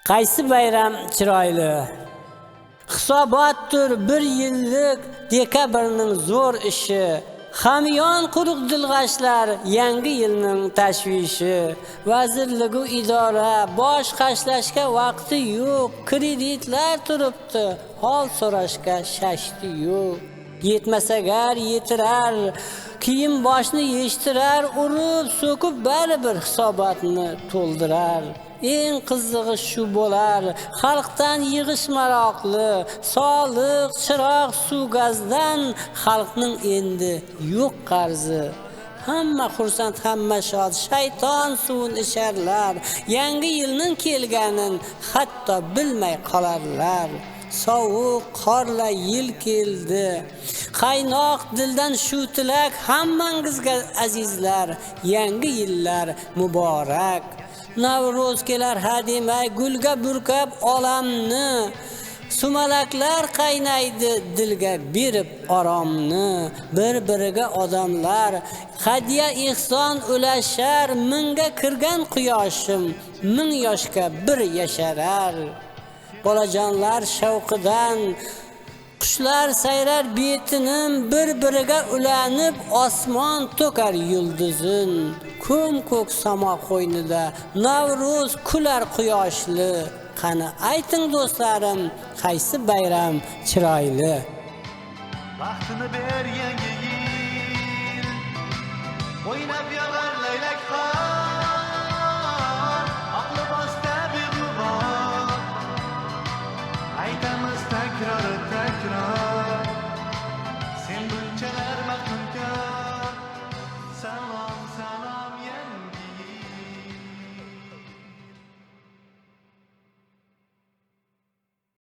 Qaysi bayram chiroyli? Hisobotdir bir yillik dekabrning zo'r ishi. Hamyon quruq dilg'ashlar yangi yilning tashvishi. Vazirlik va idora bosh qashlashga vaqti yo'q. Kreditlar turibdi, hol so'rashga shashti yo'q. Yetmasagar yetirar, kiyim boshni yeshtirar, urib so'kib baribir hisobotni to'ldirar. Eng qizig'i shu bo'lar, xalqdan yig'ish maroqli, soliq, chiroq, suv, gazdan xalqning endi yo'q qarzi. Hamma xursand, hamma shod, shayton suvini icharlar, yangi yilning kelganin hatto bilmay qolarlar. Sovuq qorla yil keldi, qaynoq dildan shu tilak hammangizga azizlar, yangi yillar muborak. Navro'z kelar hademay gulga burkab olamni, sumalaklar qaynaydi dilga berib oromni. Bir-biriga odamlar hadiya ehson ulashar, mingga kirgan quyoshim ming yoshga bir yasharar. Bolajonlar shavqidan qushlar sayrar betinim, bir-biriga ulanib osmon to'kar yulduzin. Ko'k samo qo'ynida Navro'z kular quyoshli. Qani ayting do'stlarim, qaysi bayram chiroyli? Baxtini ber yangi yil, o'ynab